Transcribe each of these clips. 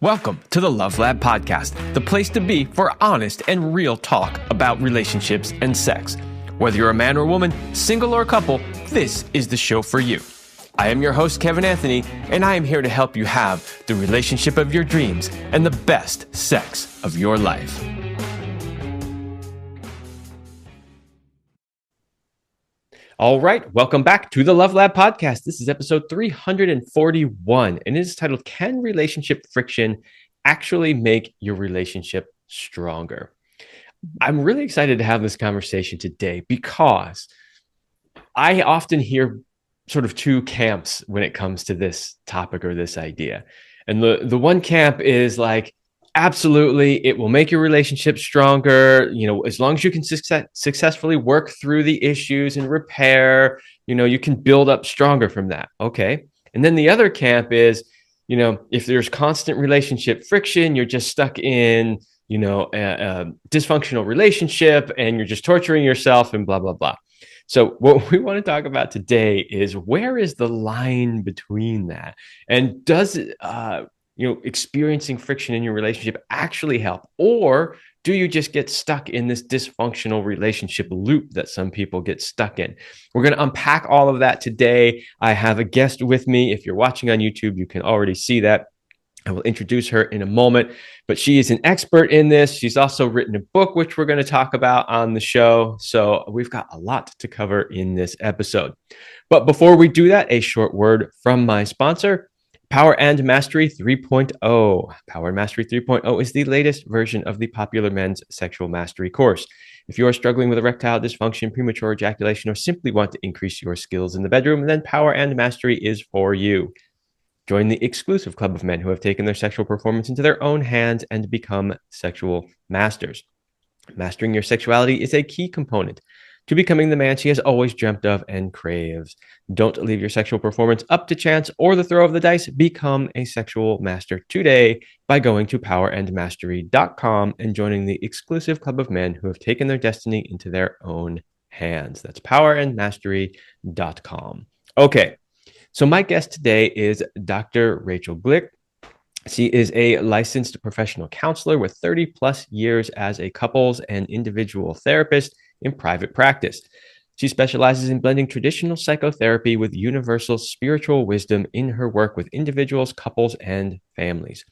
Welcome to the Love Lab Podcast, the place to be for honest and real talk about relationships and sex. Whether you're a man or woman, single or a couple, this is the show for you. I am your host, Kevin Anthony, and I am here to help you have the relationship of your dreams and the best sex of your life. All right, welcome back to the Love Lab Podcast. This is episode 341, and it is titled, Can Relationship Friction Actually Make Your Relationship Stronger? I'm really excited to have this conversation today because I often hear sort of two camps when it comes to this topic or this idea. And the one camp is like, absolutely, it will make your relationship stronger. You know, as long as you can successfully work through the issues and repair, you know, you can build up stronger from that. Okay. And then the other camp is, you know, if there's constant relationship friction, you're just stuck in, you know, a dysfunctional relationship and you're just torturing yourself and blah, blah, blah. So what we want to talk about today is, where is the line between that? And does it, experiencing friction in your relationship actually help? Or do you just get stuck in this dysfunctional relationship loop that some people get stuck in? We're going to unpack all of that today. I have a guest with me. If you're watching on YouTube, you can already see that. I will introduce her in a moment, but she is an expert in this. She's also written a book, which we're going to talk about on the show. So we've got a lot to cover in this episode. But before we do that, a short word from my sponsor, Power and Mastery 3.0. Power and Mastery 3.0 is the latest version of the popular men's sexual mastery course. If you are struggling with erectile dysfunction, premature ejaculation, or simply want to increase your skills in the bedroom, then Power and Mastery is for you. Join the exclusive club of men who have taken their sexual performance into their own hands and become sexual masters. Mastering your sexuality is a key component to becoming the man she has always dreamt of and craves. Don't leave your sexual performance up to chance or the throw of the dice. Become a sexual master today by going to powerandmastery.com and joining the exclusive club of men who have taken their destiny into their own hands. That's powerandmastery.com. Okay, so my guest today is Dr. Rachel Glick. She is a licensed professional counselor with 30 plus years as a couples and individual therapist in private practice. She specializes in blending traditional psychotherapy with universal spiritual wisdom in her work with individuals, couples, and families.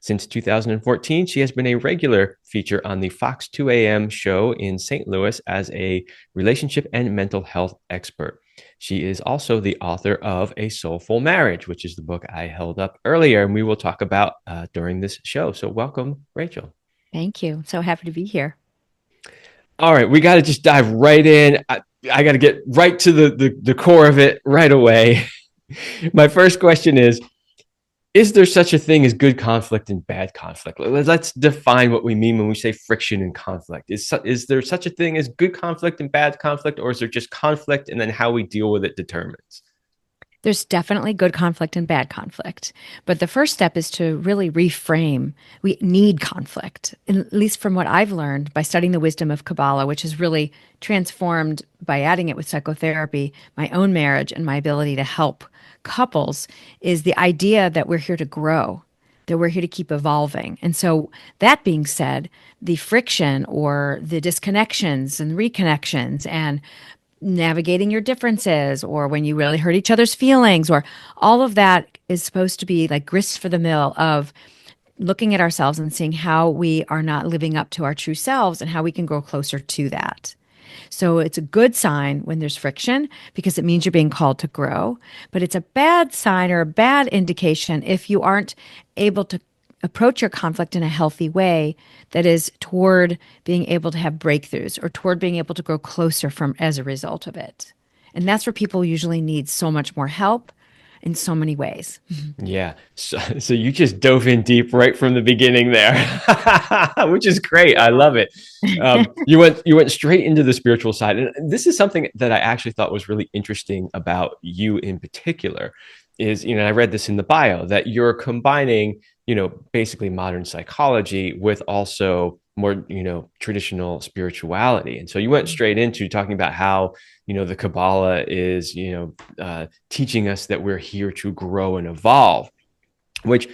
Since 2014, she has been a regular feature on the Fox 2 AM show in St. Louis as a relationship and mental health expert. She is also the author of A Soulful Marriage, which is the book I held up earlier, and we will talk about during this show. So welcome, Rachel. Thank you. So happy to be here. All right, we got to just dive right in. I got to get right to the core of it right away. My first question is there such a thing as good conflict and bad conflict? Let's define what we mean when we say friction and conflict. Is there such a thing as good conflict and bad conflict, or is there just conflict and then how we deal with it determines? There's definitely good conflict and bad conflict. But the first step is to really reframe. We need conflict, at least from what I've learned by studying the wisdom of Kabbalah, which has really transformed, by adding it with psychotherapy, my own marriage and my ability to help couples, is the idea that we're here to grow, that we're here to keep evolving. And so that being said, the friction or the disconnections and reconnections and navigating your differences, or when you really hurt each other's feelings, or all of that is supposed to be like grist for the mill of looking at ourselves and seeing how we are not living up to our true selves and how we can grow closer to that. So it's a good sign when there's friction because it means you're being called to grow, but it's a bad sign or a bad indication if you aren't able to approach your conflict in a healthy way that is toward being able to have breakthroughs or toward being able to grow closer from as a result of it. And that's where people usually need so much more help in so many ways. Yeah. So you just dove in deep right from the beginning there, which is great. I love it. You went straight into the spiritual side. And this is something that I actually thought was really interesting about you in particular is, you know, I read this in the bio that you're combining, you know, basically modern psychology with also more, you know, traditional spirituality. And so you went straight into talking about how, you know, the Kabbalah is, you know, teaching us that we're here to grow and evolve. which,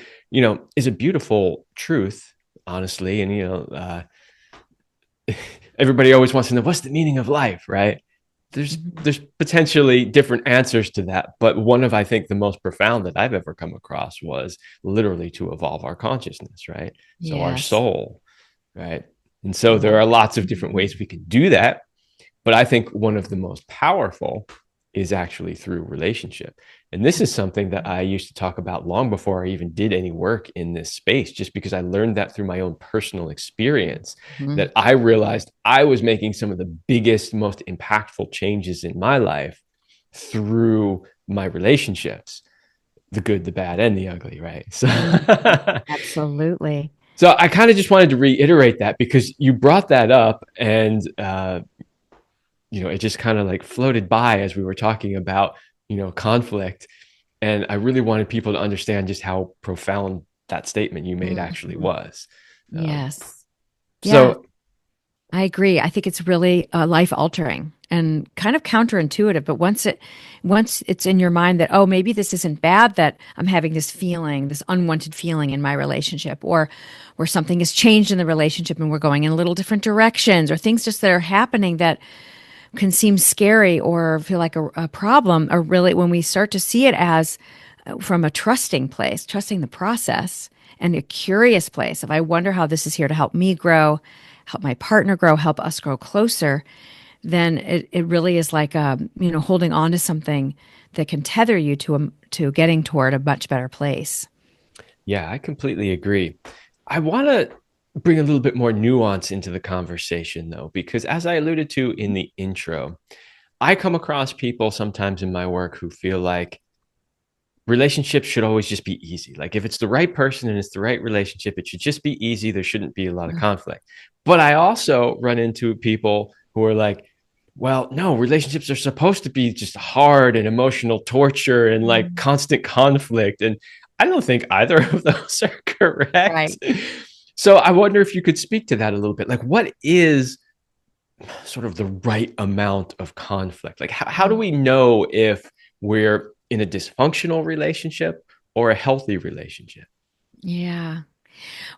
is a beautiful truth, honestly. And, everybody always wants to know, what's the meaning of life, right? Mhm. There's potentially different answers to that, but one of, I think, the most profound that I've ever come across was literally to evolve our consciousness, right? So our Yes. soul, right? And so there Yeah. are lots of different Mhm. ways we can do that, but I think one of the most powerful is actually through relationship. And this is something that I used to talk about long before I even did any work in this space, just because I learned that through my own personal experience, Mhm. that I realized I was making some of the biggest, most impactful changes in my life through my relationships, the good, the bad, and the ugly, right? So, Mhm. Absolutely. so I kind of just wanted to reiterate that because you brought that up, and it just kind of like floated by as we were talking about, conflict. And I really wanted people to understand just how profound that statement you made actually Mhm. was. Um, Yes. Yeah, so, I agree. I think it's really life altering and kind of counterintuitive. But once it's in your mind that, oh, maybe this isn't bad that I'm having this feeling, this unwanted feeling in my relationship, or something has changed in the relationship and we're going in a little different directions, or things just that are happening that can seem scary or feel like a problem, or really when we start to see it as from a trusting place, trusting the process, and a curious place of, I wonder how this is here to help me grow, help my partner grow, help us grow closer, then it really is like, holding on to something that can tether you to getting toward a much better place. yeah, I completely agree. I want to bring a little bit more nuance into the conversation, though, because as I alluded to in the intro, I come across people sometimes in my work who feel like relationships should always just be easy. Like if it's the right person and it's the right relationship, it should just be easy. There shouldn't be a lot of conflict. But I also run into people who are like, well, no, relationships are supposed to be just hard and emotional torture and like Mhm. constant conflict. And I don't think either of those are correct. Right. So I wonder if you could speak to that a little bit. Like, what is sort of the right amount of conflict? Like, how do we know if we're in a dysfunctional relationship or a healthy relationship? Yeah.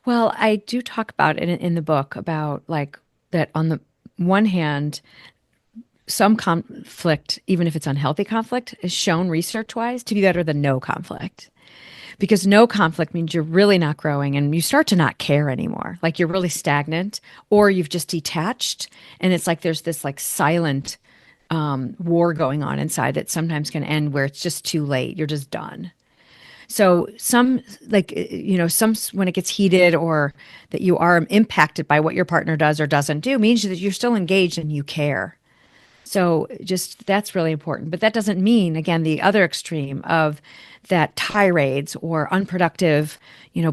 Well, I do talk about it in the book about like that on the one hand, some conflict, even if it's unhealthy conflict, is shown research wise to be better than no conflict. Because no conflict means you're really not growing and you start to not care anymore. Like you're really stagnant or you've just detached. And it's like there's this like silent war going on inside that sometimes can end where it's just too late. You're just done. So some like some when it gets heated or that you are impacted by what your partner does or doesn't do means that you're still engaged and you care. So just that's really important. But that doesn't mean, again, the other extreme of that tirades or unproductive,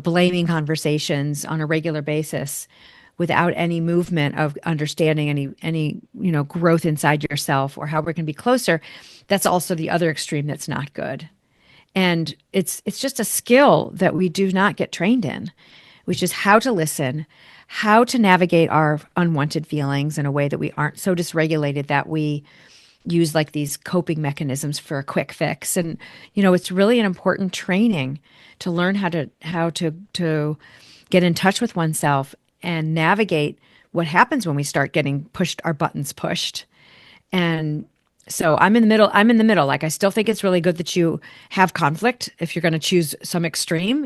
blaming conversations on a regular basis without any movement of understanding any, growth inside yourself or how we can be closer. That's also the other extreme that's not good. And it's just a skill that we do not get trained in, which is how to listen, how to navigate our unwanted feelings in a way that we aren't so dysregulated that we use like these coping mechanisms for a quick fix. And it's really an important training to learn how to get in touch with oneself and navigate what happens when we start getting pushed our buttons pushed. And so I'm in the middle. I'm in the middle. Like I still think it's really good that you have conflict if you're going to choose some extreme,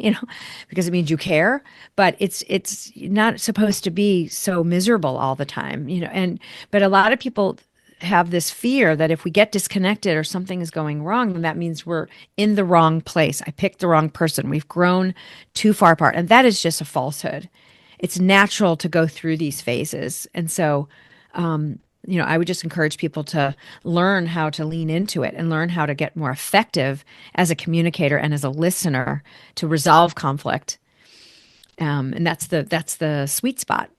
because it means you care. But it's not supposed to be so miserable all the time, And but a lot of people have this fear that if we get disconnected or something is going wrong, then that means we're in the wrong place. I picked the wrong person. We've grown too far apart, and that is just a falsehood. It's natural to go through these phases, and so I would just encourage people to learn how to lean into it and learn how to get more effective as a communicator and as a listener to resolve conflict. And that's the sweet spot.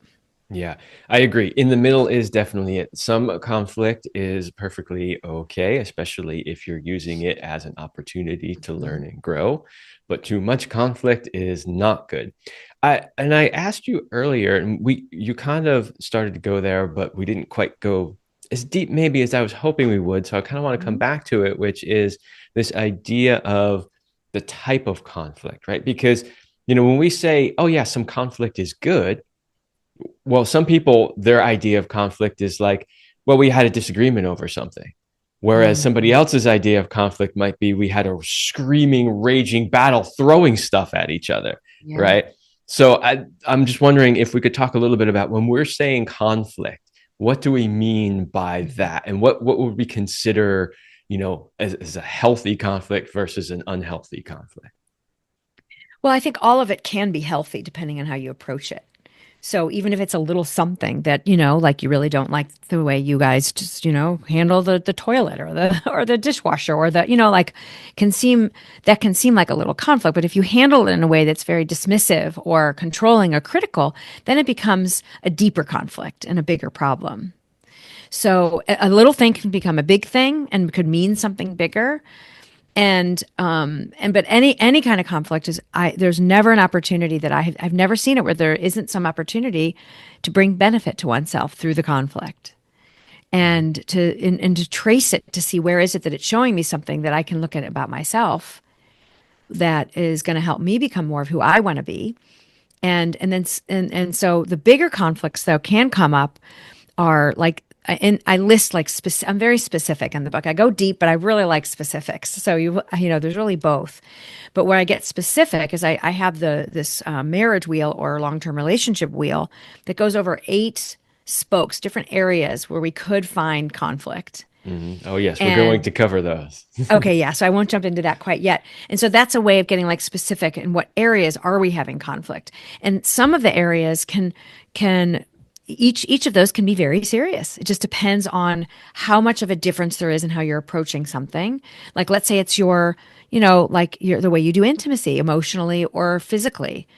Yeah, I agree. In the middle is definitely it. Some conflict is perfectly okay, especially if you're using it as an opportunity to learn and grow. But too much conflict is not good. I asked you earlier, and you kind of started to go there, but we didn't quite go as deep maybe as I was hoping we would. So I kind of want to come Mhm. back to it, which is this idea of the type of conflict, right? Because, when we say, oh, yeah, some conflict is good, well, some people, their idea of conflict is like, well, we had a disagreement over something. Whereas somebody Mhm. else's idea of conflict might be we had a screaming, raging battle throwing stuff at each other, Yeah. right? So I'm just wondering if we could talk a little bit about when we're saying conflict, what do we mean by Mhm. that? And what would we consider, as a healthy conflict versus an unhealthy conflict? Well, I think all of it can be healthy depending on how you approach it. So even if it's a little something that, like you really don't like the way you guys just, handle the toilet or the or the dishwasher or the, like can seem that can seem like a little conflict. But if you handle it in a way that's very dismissive or controlling or critical, then it becomes a deeper conflict and a bigger problem. So a little thing can become a big thing and could mean something bigger. And but any kind of conflict is there's never an opportunity that I've never seen it where there isn't some opportunity to bring benefit to oneself through the conflict Mhm. and to trace it to see where is it that it's showing me something that I can look at about myself that is going to help me become more of who I want to be. And so the bigger conflicts though can come up are like and I list like I'm very specific in the book. I go deep, but I really like specifics. So there's really both. But where I get specific is I have this marriage wheel or long term relationship wheel that goes over 8 spokes, different areas where we could find conflict. Mhm. Oh, yes, we're going And to cover those. okay, yeah, so I won't jump into that quite yet. And so that's a way of getting like specific in what areas are we having conflict. And some of the areas can each of those can be very serious. It just depends on how much of a difference there is in how you're approaching something. Like let's say it's the way you do intimacy emotionally or physically.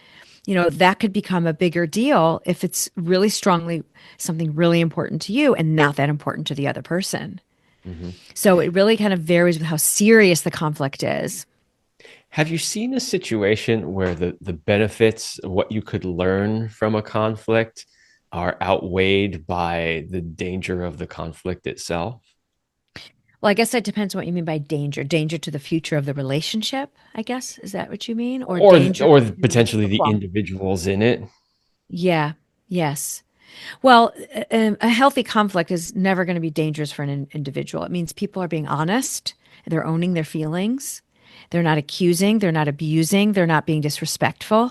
That could become a bigger deal if it's really strongly something really important to you and not that important to the other person. Mhm. So it really kind of varies with how serious the conflict is. Have you seen a situation where the benefits of what you could learn from a conflict are outweighed by the danger of the conflict itself? Well, I guess that depends on what you mean by danger. Danger to the future of the relationship, I guess. Is that what you mean? Or Or danger or to, potentially the well, individuals in it? yeah, yes. Well, a healthy conflict is never going to be dangerous for an individual. It means people are being honest, they're owning their feelings, they're not accusing, they're not abusing, they're not being disrespectful.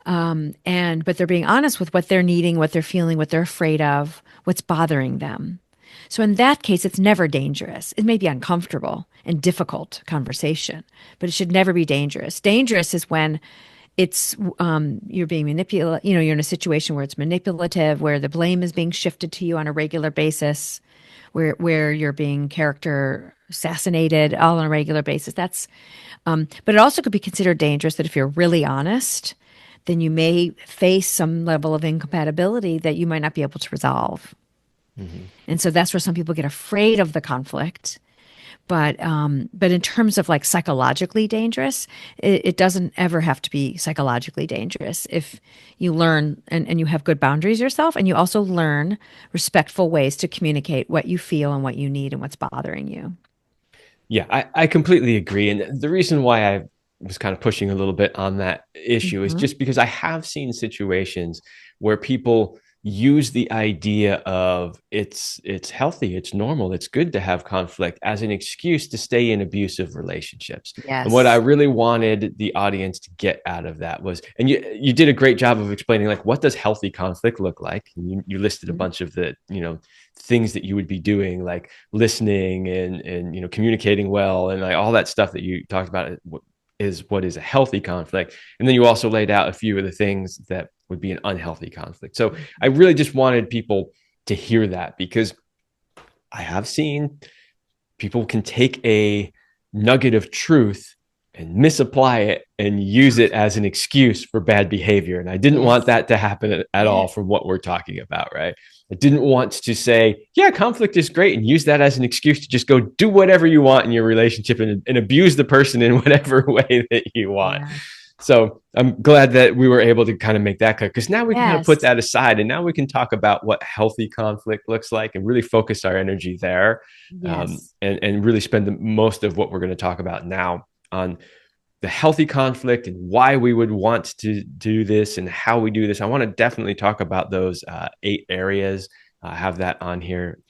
But they're being honest with what they're needing, what they're feeling, what they're afraid of, what's bothering them. So in that case, it's never dangerous. It may be uncomfortable and difficult conversation, but it should never be dangerous. Dangerous is when it's you're being manipulated. You're in a situation where it's manipulative, where the blame is being shifted to you on a regular basis, where you're being character assassinated all on a regular basis. But it also could be considered dangerous that if you're really honest, then you may face some level of incompatibility that you might not be able to resolve. Mhm. And so that's where some people get afraid of the conflict. But in terms of like psychologically dangerous, it doesn't ever have to be psychologically dangerous if you learn and you have good boundaries yourself, and you also learn respectful ways to communicate what you feel and what you need and what's bothering you. Yeah, I completely agree. And the reason why I was kind of pushing a little bit on that issue is Mhm. just because I have seen situations where people use the idea of it's healthy, it's normal, it's good to have conflict as an excuse to stay in abusive relationships. And what I Yes. really wanted the audience to get out of that was, and you did a great job of explaining like what does healthy conflict look like? And you listed a Mhm. bunch of the, things that you would be doing, like listening and communicating well, and like all that stuff that you talked about is what is a healthy conflict. And then you also laid out a few of the things that would be an unhealthy conflict. So I really just wanted people to hear that, because I have seen people can take a nugget of truth and misapply it and use it as an excuse for bad behavior. And I didn't want Yes. that to happen at all from what we're talking about, right? I didn't want to say, yeah, conflict is great, and use that as an excuse to just go do whatever you want in your relationship and abuse the person in whatever way that you want. Yeah. So I'm glad that we were able to kind of make that clear, because now we can kind of put Yes. that aside and now we can talk about what healthy conflict looks like and really focus our energy there, Yes. and really spend the most of what we're going to talk about now on the healthy conflict and why we would want to do this and how we do this. I want to definitely talk about those 8 areas. I have that on here.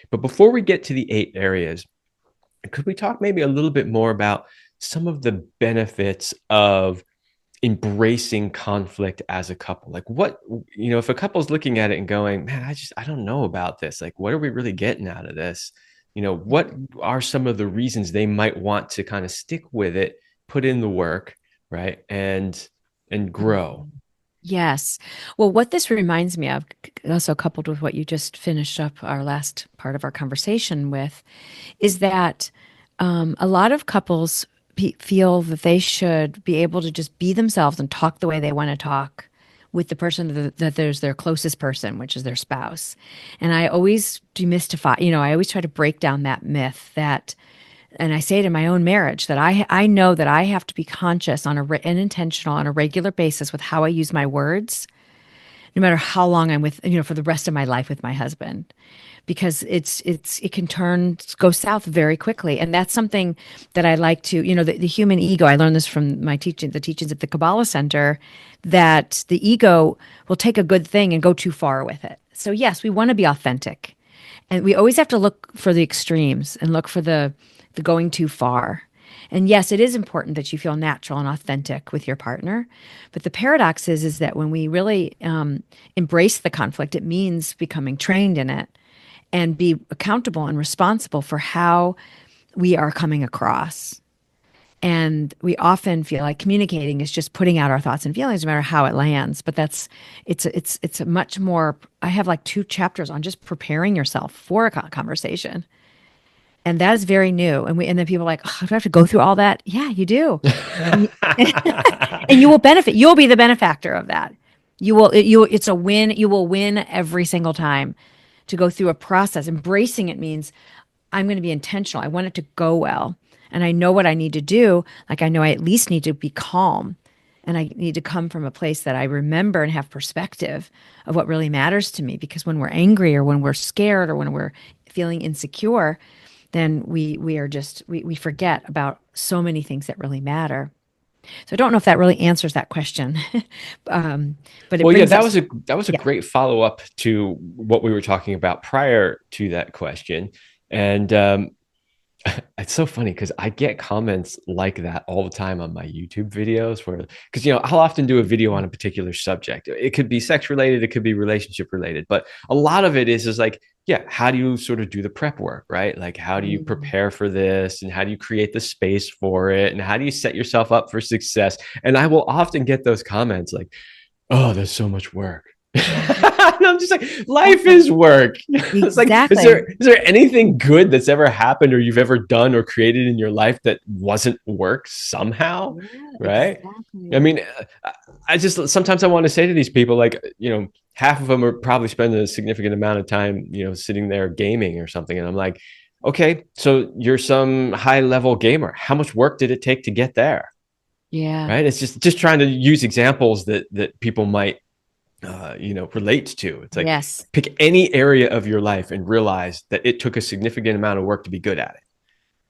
But before we get to the 8 areas, could we talk maybe a little bit more about some of the benefits of embracing conflict as a couple? Like what, if a couple's looking at it and going, man, I don't know about this. Like, what are we really getting out of this? What are some of the reasons they might want to kind of stick with it, put in the work, right? And grow. Yes. Well, what this reminds me of, also coupled with what you just finished up our last part of our conversation with, is that a lot of couples feel that they should be able to just be themselves and talk the way they want to talk with the person that there's their closest person, which is their spouse. And I always demystify, I always try to break down that myth that, and I say it in my own marriage, that I know that I have to be conscious and intentional on a regular basis with how I use my words, no matter how long I'm with, for the rest of my life with my husband, because it can go south very quickly. And that's something that I like to, the human ego, I learned this from the teachings at the Kabbalah Center, that the ego will take a good thing and go too far with it. So yes, we want to be authentic, and we always have to look for the extremes and look for the going too far. And yes, it is important that you feel natural and authentic with your partner. But the paradox is that when we really embrace the conflict, it means becoming trained in it and be accountable and responsible for how we are coming across. And we often feel like communicating is just putting out our thoughts and feelings, no matter how it lands. But it's a much more. I have like 2 chapters on just preparing yourself for a conversation. And that is very new. And then people are like, oh, do I have to go through all that? Yeah, you do. And you will benefit. You'll be the benefactor of that. It's a win. You will win every single time to go through a process. Embracing it means I'm going to be intentional. I want it to go well. And I know what I need to do. Like I know I at least need to be calm. And I need to come from a place that I remember and have perspective of what really matters to me. Because when we're angry or when we're scared or when we're feeling insecure, then we forget about so many things that really matter. So I don't know if that really answers that question, but that was a great follow up to what we were talking about prior to that question, and it's so funny because I get comments like that all the time on my YouTube videos because I'll often do a video on a particular subject. It could be sex related, it could be relationship related, but a lot of it is like, yeah, how do you sort of do the prep work, right? Like, how do you prepare for this, and how do you create the space for it, and how do you set yourself up for success? And I will often get those comments like, oh, there's so much work. And I'm just like, life is work. It's like, is there anything good that's ever happened or you've ever done or created in your life that wasn't work somehow? Yeah, right. Exactly. I mean, sometimes I want to say to these people, like, half of them are probably spending a significant amount of time, sitting there gaming or something. And I'm like, okay, so you're some high level gamer. How much work did it take to get there? Yeah. Right. It's just trying to use examples that people might relates to. It's like, yes, pick any area of your life and realize that it took a significant amount of work to be good at it.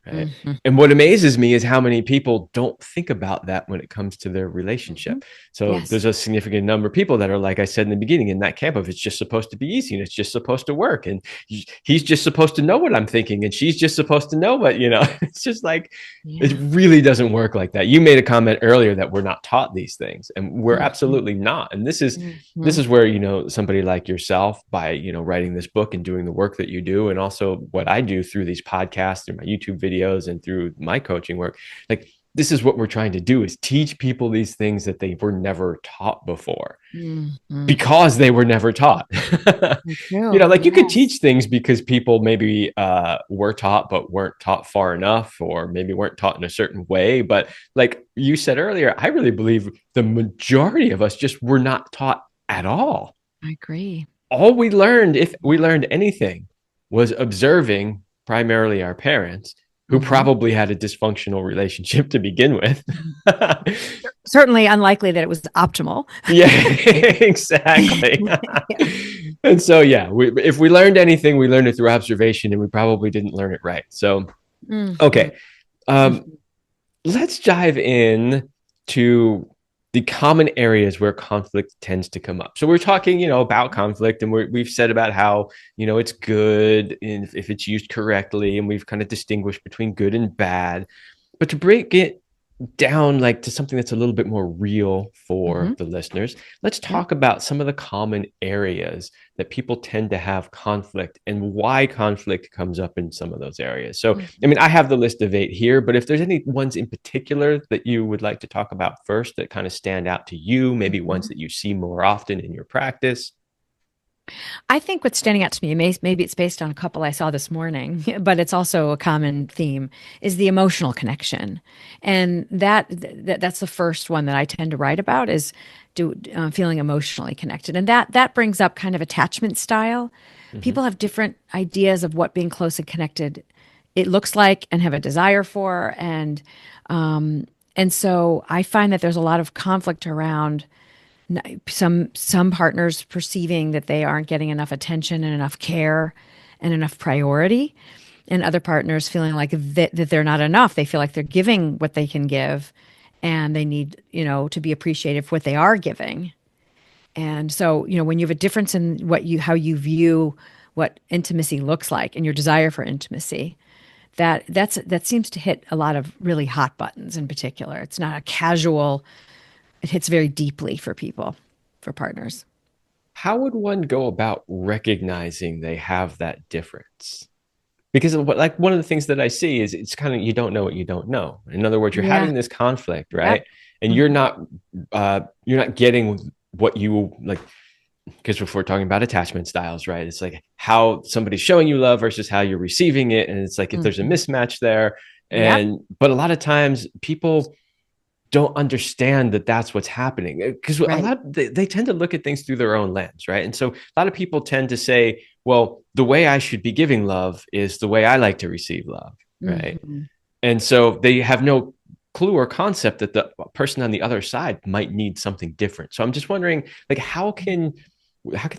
Right. Mm-hmm. And what amazes me is how many people don't think about that when it comes to their relationship. Mm-hmm. So there's a significant number of people that are, like I said in the beginning, in that camp of it's just supposed to be easy and it's just supposed to work. And he's just supposed to know what I'm thinking. And she's just supposed to know what, it's just like, it really doesn't work like that. You made a comment earlier that we're not taught these things, and we're absolutely not. And this is where, somebody like yourself, by, writing this book and doing the work that you do, and also what I do through these podcasts and my YouTube videos and through my coaching work, like, this is what we're trying to do, is teach people these things that they were never taught before, because they were never taught. You could teach things because people maybe were taught but weren't taught far enough, or maybe weren't taught in a certain way. But like you said earlier, I really believe the majority of us just were not taught at all. I agree. All we learned, if we learned anything, was observing primarily our parents, who probably had a dysfunctional relationship to begin with. Certainly unlikely that it was optimal. Yeah, exactly. And so, if we learned anything, we learned it through observation, and we probably didn't learn it right. So, okay. let's dive in to the common areas where conflict tends to come up. So we're talking, about conflict, and we've said about how, it's good if it's used correctly, and we've kind of distinguished between good and bad. But to break it down like to something that's a little bit more real for Mm-hmm. the listeners, let's Yeah. talk about some of the common areas that people tend to have conflict and why conflict comes up in some of those areas. So, I mean, I have the list of 8 here, but if there's any ones in particular that you would like to talk about first that kind of stand out to you, maybe ones Mm-hmm. that you see more often in your practice. I think what's standing out to me, maybe it's based on a couple I saw this morning, but it's also a common theme, is the emotional connection, and that's the first one that I tend to write about is feeling emotionally connected, and that brings up kind of attachment style. Mhm. People have different ideas of what being close and connected it looks like and have a desire for, and so I find that there's a lot of conflict around some partners perceiving that they aren't getting enough attention and enough care and enough priority, and other partners feeling like that they're not enough. They feel like they're giving what they can give, and they need to be appreciated for what they are giving. And so when you have a difference in how you view what intimacy looks like and your desire for intimacy, that seems to hit a lot of really hot buttons in particular. It's not a casual, it hits very deeply for people, for partners. How would one go about recognizing they have that difference? Because like one of the things that I see is it's kind of you don't know what you don't know. In other words, you're Yeah. having this conflict, Yep. right? And Mhm. you're not getting what you like, because if we're talking about attachment styles, right? It's like how somebody's showing you love versus how you're receiving it. And it's like if there's a Mhm. mismatch there. Yep. But a lot of times people don't understand that that's what's happening because Right. they tend to look at things through their own lens, right? And so a lot of people tend to say, well, the way I should be giving love is the way I like to receive love, right? Mhm. And so they have no clue or concept that the person on the other side might need something different. So I'm just wondering, like, how can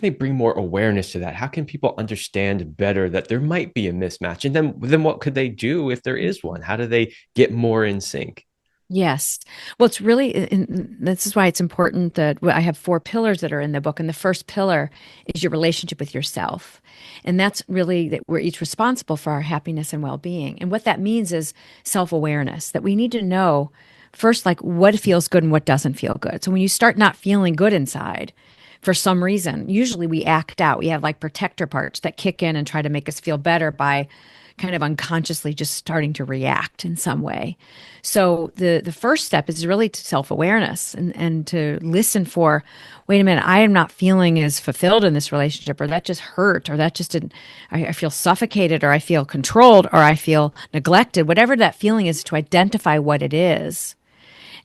they bring more awareness to that? How can people understand better that there might be a mismatch? And then what could they do if there is one? How do they get more in sync? Yes. Well, it's really, and this is why it's important that I have 4 pillars that are in the book. And the first pillar is your relationship with yourself. And that's really that we're each responsible for our happiness and well being. And what that means is self awareness, that we need to know first, like what feels good and what doesn't feel good. So when you start not feeling good inside, for some reason, usually we act out. We have like protector parts that kick in and try to make us feel better by kind of unconsciously just starting to react in some way. So the first step is really to self-awareness and to listen for, wait a minute, I am not feeling as fulfilled in this relationship, or that just hurt, or that just didn't, I feel suffocated, or I feel controlled, or I feel neglected, whatever that feeling is, to identify what it is.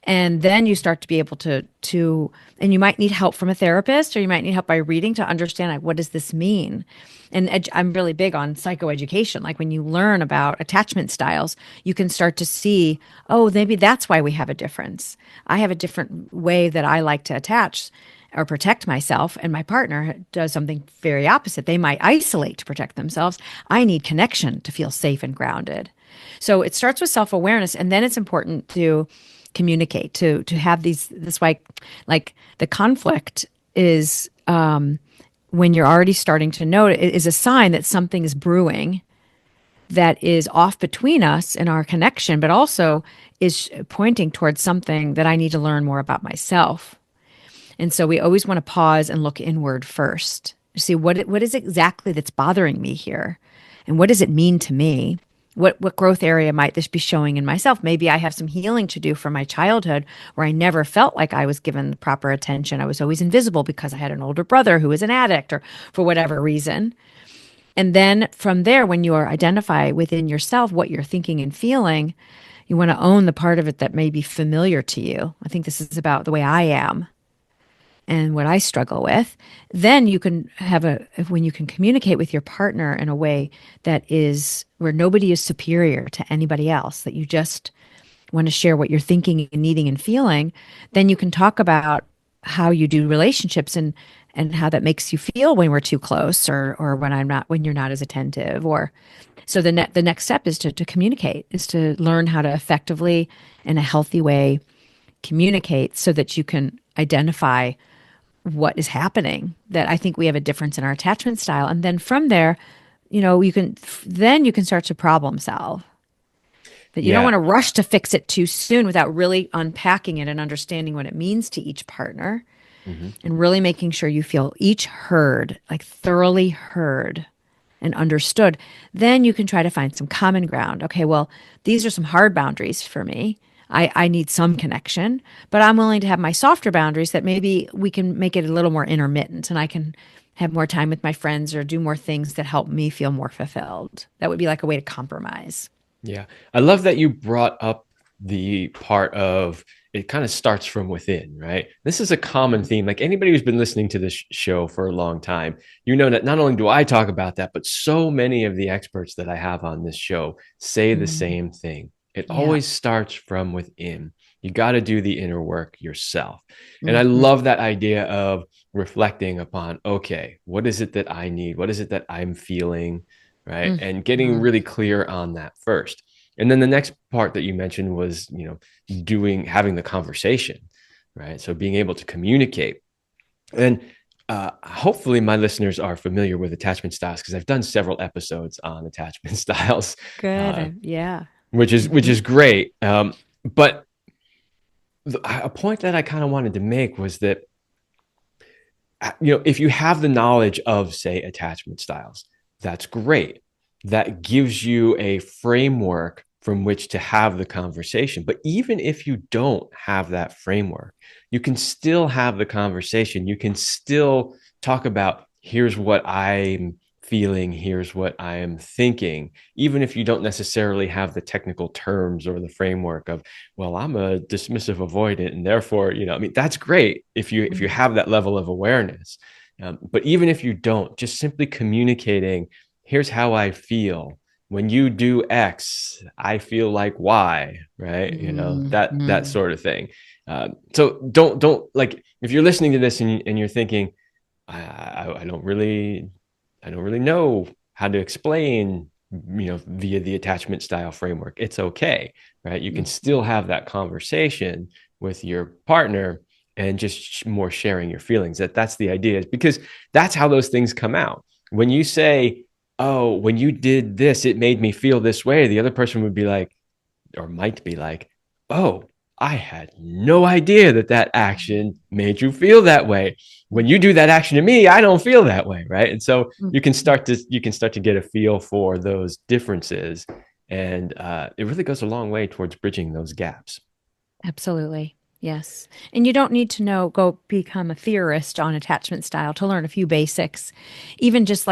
And then you start to be able to and you might need help from a therapist, or you might need help by reading to understand, like, what does this mean. And I'm really big on psychoeducation. Like when you learn about attachment styles, you can start to see, oh, maybe that's why we have a difference. I have a different way that I like to attach or protect myself, and my partner does something very opposite. They might isolate to protect themselves. I need connection to feel safe and grounded. So it starts with self-awareness, and then it's important to communicate, to have this like the conflict is when you're already starting to know it is a sign that something is brewing that is off between us and our connection, but also is pointing towards something that I need to learn more about myself. And so we always want to pause and look inward first to see what is exactly that's bothering me here, and what does it mean to me. What growth area might this be showing in myself? Maybe I have some healing to do from my childhood, where I never felt like I was given the proper attention. I was always invisible because I had an older brother who was an addict, or for whatever reason. And then from there, when you identify within yourself what you're thinking and feeling, you want to own the part of it that may be familiar to you. I think this is about the way I am and what I struggle with. Then you can when you can communicate with your partner in a way that is where nobody is superior to anybody else, that you just want to share what you're thinking and needing and feeling, then you can talk about how you do relationships and how that makes you feel when we're too close or when you're not as attentive or so the next step is to communicate, is to learn how to effectively in a healthy way communicate so that you can identify what is happening, that I think we have a difference in our attachment style. And then from there, you can start to problem solve. But you don't Yeah. want to rush to fix it too soon without really unpacking it and understanding what it means to each partner Mhm. and really making sure you feel each heard, like thoroughly heard and understood. Then you can try to find some common ground. Okay, well, these are some hard boundaries for me. I need some connection, but I'm willing to have my softer boundaries that maybe we can make it a little more intermittent and I can have more time with my friends or do more things that help me feel more fulfilled. That would be like a way to compromise. Yeah. I love that you brought up the part of it kind of starts from within, right? This is a common theme. Like anybody who's been listening to this show for a long time, you know that not only do I talk about that, but so many of the experts that I have on this show say the Mm, same thing. It yeah. always starts from within. You got to do the inner work yourself. And I Hmm. love that idea of reflecting upon, okay, what is it that I need? What is it that I'm feeling? Right. And getting Hmm. really clear on that first. And then the next part that you mentioned was, having the conversation, right? So being able to communicate. And hopefully my listeners are familiar with attachment styles because I've done several episodes on attachment styles, uh, Good. Yeah. which is Hmm. great. But a point that I kind of wanted to make was that if you have the knowledge of, say, attachment styles, that's great. That gives you a framework from which to have the conversation. But even if you don't have that framework, you can still have the conversation. You can still talk about, here's what I'm feeling, here's what I am thinking, even if you don't necessarily have the technical terms or the framework of, well, I'm a dismissive avoidant, and therefore, I mean, that's great if you have that level of awareness. But even if you don't, just simply communicating, here's how I feel. When you do X, I feel like Y, right? That Hmm. sort of thing. So don't like if you're listening to this and you're thinking, I don't really know how to explain, via the attachment style framework. It's okay, right? You can still have that conversation with your partner and just more sharing your feelings. That's the idea, is because that's how those things come out. When you say, "Oh, when you did this, it made me feel this way," the other person would be like, or might be like, "Oh, I had no idea that action made you feel that way. When you do that action to me, I don't feel that way," right? And so you can start to get a feel for those differences, and it really goes a long way towards bridging those gaps. Absolutely. Yes. And you don't need to go become a theorist on attachment style to learn a few basics. Even just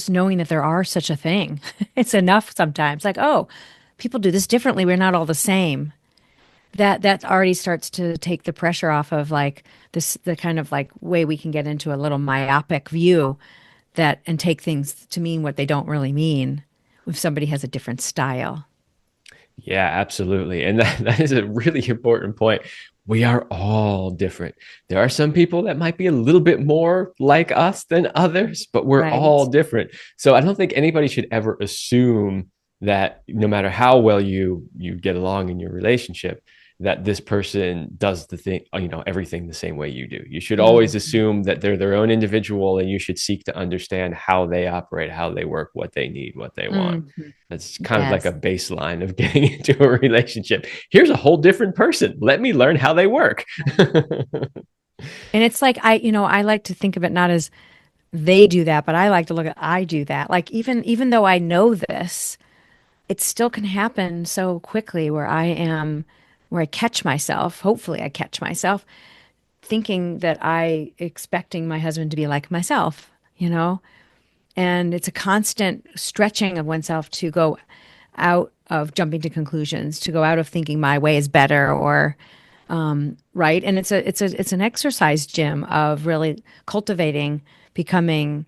knowing that there are such a thing. It's enough sometimes. Like, oh, people do this differently. We're not all the same. That already starts to take the pressure off of like the kind of like way we can get into a little myopic view that and take things to mean what they don't really mean if somebody has a different style. Yeah, absolutely. And that is a really important point. We are all different. There are some people that might be a little bit more like us than others, but we're all Right. different. So I don't think anybody should ever assume that no matter how well you get along in your relationship, that this person does the thing, everything the same way you do. You should always Mhm. assume that they're their own individual and you should seek to understand how they operate, how they work, what they need, what they want. Mhm. That's kind of like a Yes. baseline of getting into a relationship. Here's a whole different person. Let me learn how they work. And it's like I like to think of it not as they do that, but I like to look at I do that. Like even though I know this, it still can happen so quickly where I catch myself, hopefully I catch myself thinking that I expecting my husband to be like myself, you know? And it's a constant stretching of oneself to go out of jumping to conclusions, to go out of thinking my way is better or right. And it's an exercise, Jim, of really cultivating becoming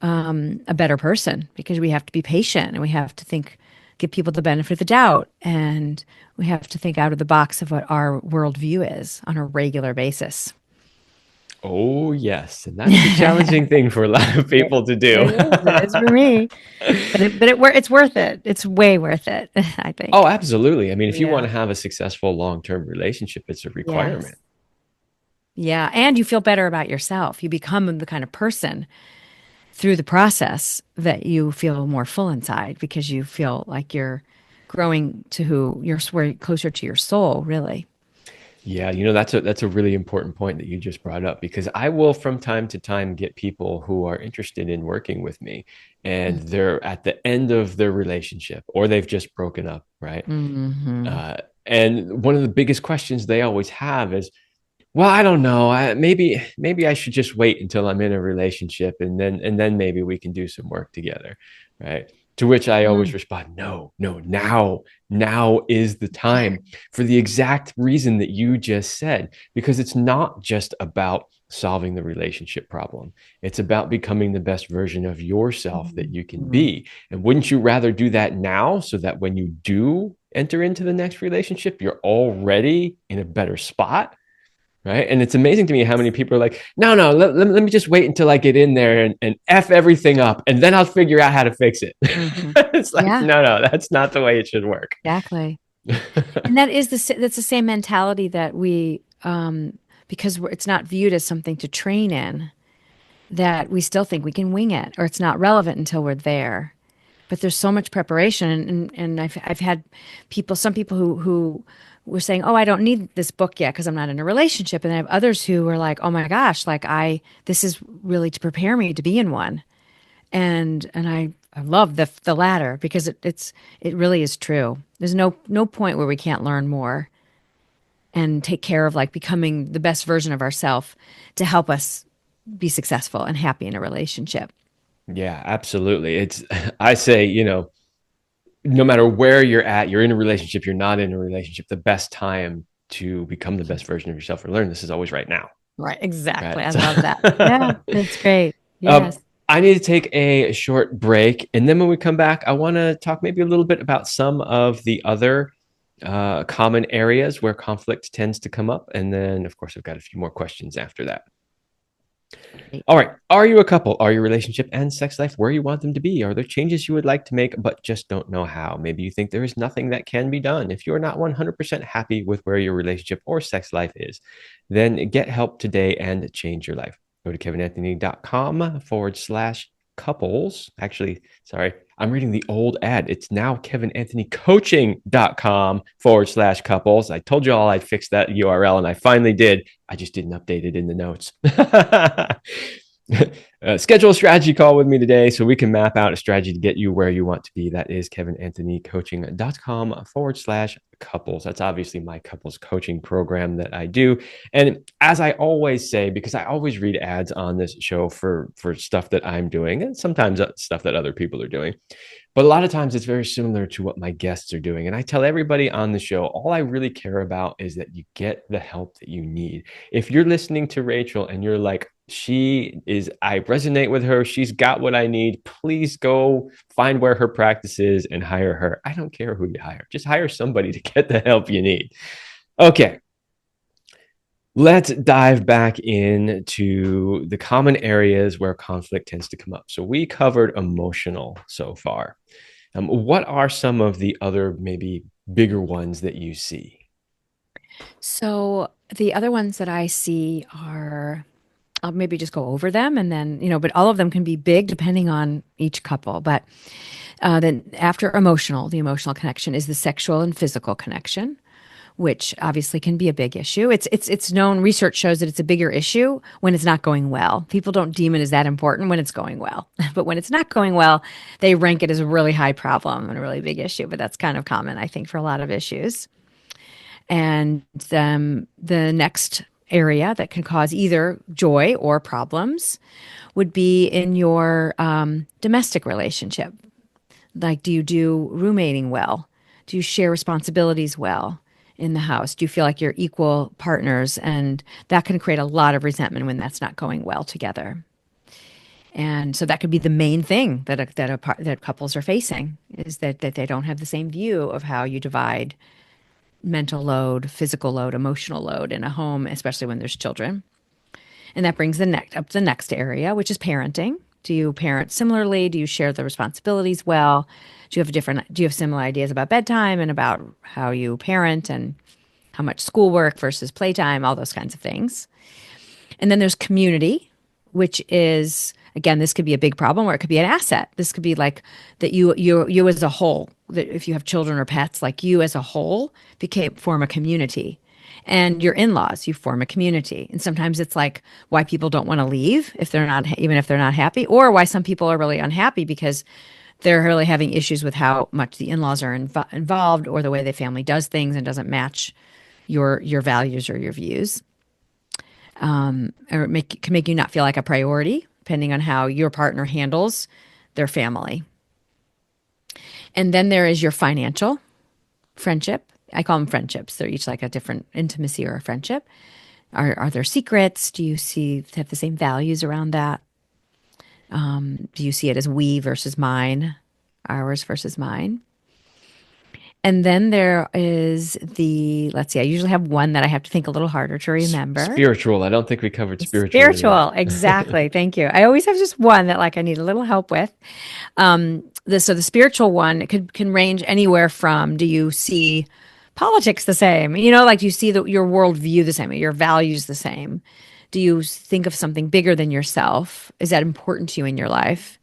a better person because we have to be patient and we have to think, give people the benefit of the doubt, and we have to think out of the box of what our worldview is on a regular basis. Oh, yes. And that's a challenging thing for a lot of It, people to do. it is. It is for me. It's worth it. It's way worth it, I Oh, think. absolutely. I mean, if you want Yeah. to have a successful long-term relationship, it's a Yes. requirement. Yeah. And you feel better about yourself. You become the kind of person through the process that you feel more full inside because you feel like you're growing to who you're closer to your soul, really. Yeah, that's a really important point that you just brought up because I will from time to time get people who are interested in working with me and they're at the end of their relationship or they've just broken up, right? Mm-hmm. Uh, and one of the biggest questions they always have is, well, I don't know. Maybe I should just wait until I'm in a relationship and then maybe we can do some work together, right? To which I always respond, no, no, now is the time for the exact reason that you just said, because it's not just about solving the relationship problem. It's about becoming the best version of yourself that you can Mm-hmm. be. And wouldn't you rather do that now so that when you do enter into the next relationship, you're already in a better spot? Right. And it's amazing to me how many people are like, no, no, let me just wait until I get in there and F everything up and then I'll figure out how to fix it. Mm-hmm. It's like, Yeah, no, that's not the way it should work. exactly. And that's the same mentality that because it's not viewed as something to train in, that we still think we can wing it or it's not relevant until we're there. But there's so much preparation, and I've had some people who were saying, "Oh, I don't need this book yet because I'm not in a relationship," and I have others who were like, "Oh my gosh, like this is really to prepare me to be in one," and I love the latter because it really is true. There's no point where we can't learn more and take care of like becoming the best version of ourselves to help us be successful and happy in a relationship. Yeah, absolutely. I say, no matter where you're at, you're in a relationship, you're not in a relationship, the best time to become the best version of yourself or learn this is always right now. Right, exactly. Right. I So, love that. Yeah, that's great. um, Yes. I need to take a short break. And then when we come back, I want to talk maybe a little bit about some of the other common areas where conflict tends to come up. And then, of course, I've got a few more questions after that. All right. Are you a couple? Are your relationship and sex life where you want them to be? Are there changes you would like to make, but just don't know how? Maybe you think there is nothing that can be done. If you're not 100% happy with where your relationship or sex life is, then get help today and change your life. Go to kevinanthony.com/couples. Actually, sorry, I'm reading the old ad. It's now kevinanthonycoaching.com/couples. I told you all I'd fix that URL and I finally did. I just didn't update it in the notes. Schedule a strategy call with me today so we can map out a strategy to get you where you want to be. That is kevinanthonycoaching.com/couples. That's obviously my couples coaching program that I do. And as I always say, because I always read ads on this show for stuff that I'm doing and sometimes stuff that other people are doing. But a lot of times it's very similar to what my guests are doing. And I tell everybody on the show, all I really care about is that you get the help that you need. If you're listening to Rachel and you're like, I resonate with her, she's got what I need, please go find where her practice is and hire her. I don't care who you hire, just hire somebody to get the help you need. Okay. Let's dive back into the common areas where conflict tends to come up. So we covered emotional so far. What are some of the other maybe bigger ones that you see? So the other ones that I see are, I'll maybe just go over them and then, but all of them can be big depending on each couple. But then after the emotional connection is the sexual and physical connection, which obviously can be a big issue. It's known, research shows that it's a bigger issue when it's not going well. People don't deem it as that important when it's going well. But when it's not going well, they rank it as a really high problem and a really big issue. But that's kind of common, I think, for a lot of issues. And the next area that can cause either joy or problems would be in your domestic relationship. Like, do you do roommating well? Do you share responsibilities well in the house? Do you feel like you're equal partners? And that can create a lot of resentment when that's not going well together. And so that could be the main thing that couples are facing is that they don't have the same view of how you divide mental load, physical load, emotional load in a home, especially when there's children. And that brings the next area, which is parenting. Do you parent similarly? Do you share the responsibilities well? Do you have similar ideas about bedtime and about how you parent and how much schoolwork versus playtime, all those kinds of things. And then there's community, which is, again, this could be a big problem or it could be an asset. This could be like that you as a whole, that if you have children or pets, like you as a whole form a community. And your in-laws, you form a community. And sometimes it's like why people don't want to leave if they're not, even if they're not happy, or why some people are really unhappy because they're really having issues with how much the in-laws are involved or the way the family does things and doesn't match your values or your views, or can make you not feel like a priority, depending on how your partner handles their family. And then there is your financial friendship. I call them friendships. They're each like a different intimacy or a friendship. Are there secrets? Do you have the same values around that? Do you see it as we versus mine, ours versus mine? And then there is let's see, I usually have one that I have to think a little harder to remember. Spiritual. I don't think we covered spiritual. Spiritual, exactly. Thank you. I always have just one that like I need a little help with. So the spiritual one, it can range anywhere from, do you see politics the same? Like do you see your worldview the same, your values the same? Do you think of something bigger than yourself? Is that important to you in your life?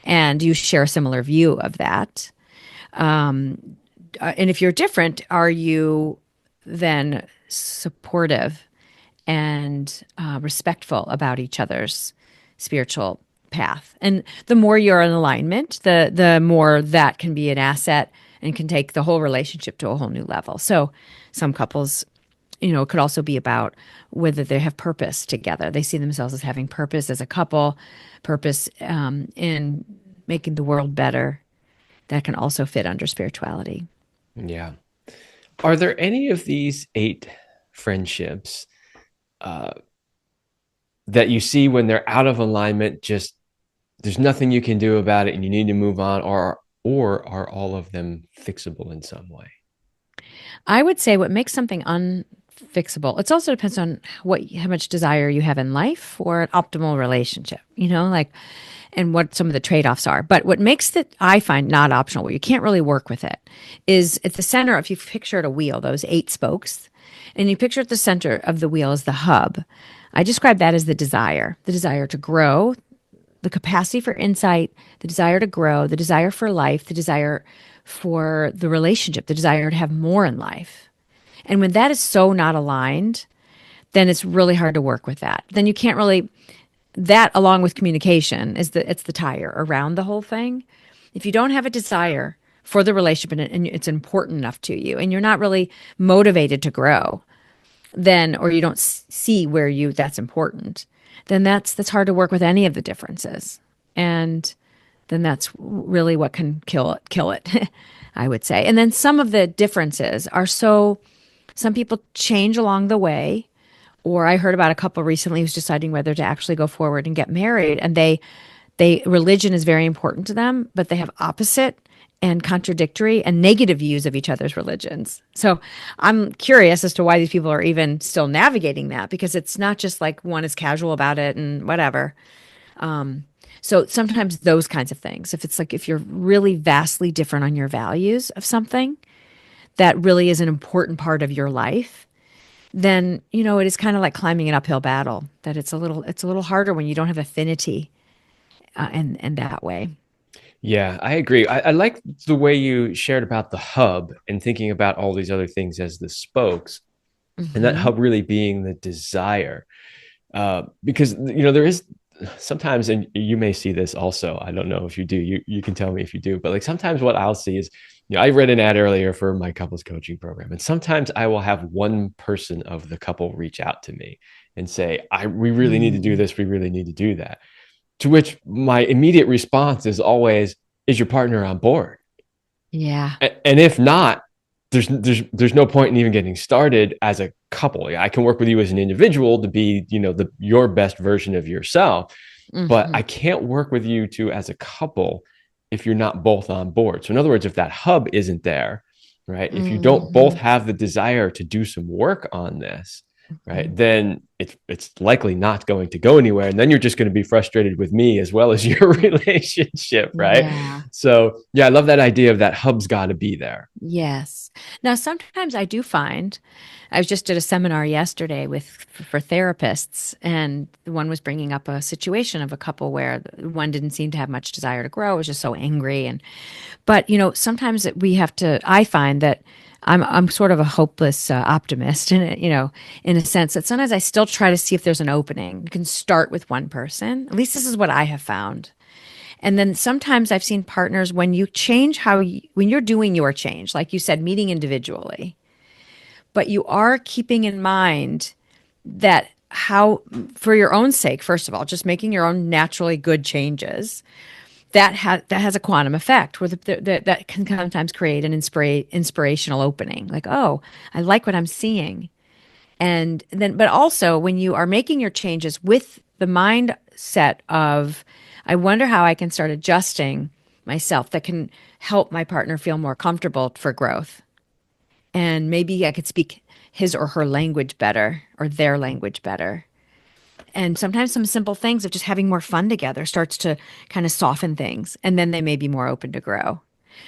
And do you share a similar view of that? And if you're different, are you then supportive and respectful about each other's spiritual path? And the more you're in alignment, the more that can be an asset and can take the whole relationship to a whole new level. So some couples, it could also be about whether they have purpose together. They see themselves as having purpose as a couple, purpose in making the world better. That can also fit under spirituality. Yeah. Are there any of these 8 friendships that you see when they're out of alignment, just there's nothing you can do about it and you need to move on, or are all of them fixable in some way? I would say what makes something unfixable, it also depends on how much desire you have in life for an optimal relationship, and what some of the trade-offs are. But what makes it, I find, not optional, where you can't really work with it, is at the center, if you picture a wheel, those 8 spokes, and you picture at the center of the wheel as the hub, I describe that as the desire to grow, the capacity for insight, the desire to grow, the desire for life, the desire for the relationship, the desire to have more in life. And when that is so not aligned, then it's really hard to work with that. Then you can't really, that along with communication it's the tire around the whole thing. If you don't have a desire for the relationship and it's important enough to you and you're not really motivated to grow, then, or you don't see where that's important, then that's hard to work with any of the differences. And then that's really what can kill it, I would say. And then some of the differences are some people change along the way. Or I heard about a couple recently who's deciding whether to actually go forward and get married. And religion is very important to them, but they have opposite and contradictory and negative views of each other's religions. So I'm curious as to why these people are even still navigating that, because it's not just like one is casual about it and whatever. So sometimes those kinds of things, if you're really vastly different on your values of something that really is an important part of your life, then, it is kind of like climbing an uphill battle, that it's a little harder when you don't have affinity in that way. Yeah, I agree. I like the way you shared about the hub and thinking about all these other things as the spokes, and that hub really being the desire. Because, there is sometimes, and you may see this also, I don't know if you do, you can tell me if you do, but like sometimes what I'll see is, I read an ad earlier for my couples coaching program, and sometimes I will have one person of the couple reach out to me and say, we really need to do this. We really need to do that. To which my immediate response is always, is your partner on board? Yeah. And if not, there's no point in even getting started as a couple. I can work with you as an individual to be, your best version of yourself, but I can't work with you as a couple if you're not both on board. So in other words, if that hub isn't there, right? If you don't both have the desire to do some work on this, right, Mhm. then it's likely not going to go anywhere. And then you're just going to be frustrated with me as well as your relationship, right? Yeah. So yeah, I love that idea of that hub's got to be there. Yes. Now, sometimes I do find, I was just at a seminar yesterday with for therapists, and one was bringing up a situation of a couple where one didn't seem to have much desire to grow, was just so angry, and but sometimes we have to. I find that I'm sort of a hopeless optimist, in in a sense that sometimes I still try to see if there's an opening. You can start with one person. At least this is what I have found. And then sometimes I've seen partners when you change when you're doing your change, like you said, meeting individually, but you are keeping in mind that how, for your own sake, first of all, just making your own naturally good changes, that has a quantum effect where that can sometimes create an inspirational opening. Like, oh, I like what I'm seeing. And then, but also when you are making your changes with the mindset of, I wonder how I can start adjusting myself that can help my partner feel more comfortable for growth. And maybe I could speak his or her language better or their language better. And sometimes some simple things of just having more fun together starts to kind of soften things. And then they may be more open to grow.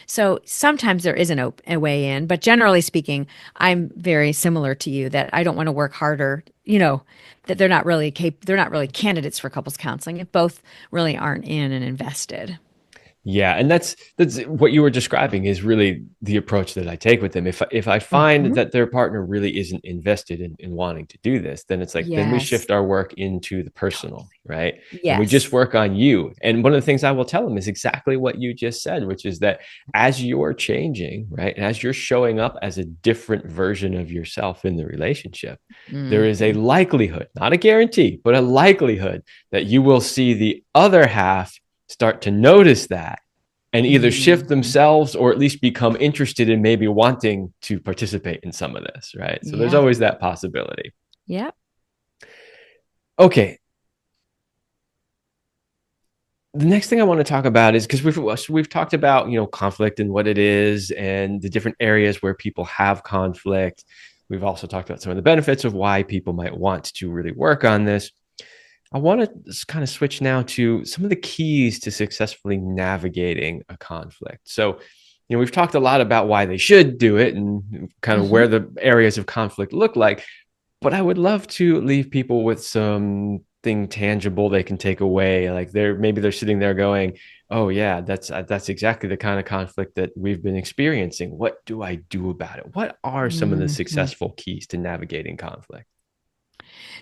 So sometimes there is a way in, but generally speaking, I'm very similar to you that I don't want to work harder, that they're not really candidates for couples counseling if both really aren't in and invested. Yeah, and that's what you were describing is really the approach that I take with them. If I find Hmm. that their partner really isn't invested in wanting to do this, then it's like then we Yes. shift our work into the personal, right? And we just Yes. work on you. And one of the things I will tell them is exactly what you just said, which is that as you're changing, right, and as you're showing up as a different version of yourself in the relationship, there is a Hmm. likelihood, not a guarantee, but a likelihood that you will see the other half start to notice that and either shift Hmm. themselves or at least become interested in maybe wanting to participate in some of this, right? So there's Yeah. always that possibility. Yep. Okay, the next thing I want to talk about is because we've talked about conflict and what it is and the different areas where people have conflict. We've also talked about some of the benefits of why people might want to really work on this. I want to kind of switch now to some of the keys to successfully navigating a conflict. So, we've talked a lot about why they should do it and kind of Hmm. where the areas of conflict look like, but I would love to leave people with something tangible they can take away. Like maybe they're sitting there going, "Oh yeah, that's exactly the kind of conflict that we've been experiencing. What do I do about it? What are some of the Hmm. successful keys to navigating conflict?"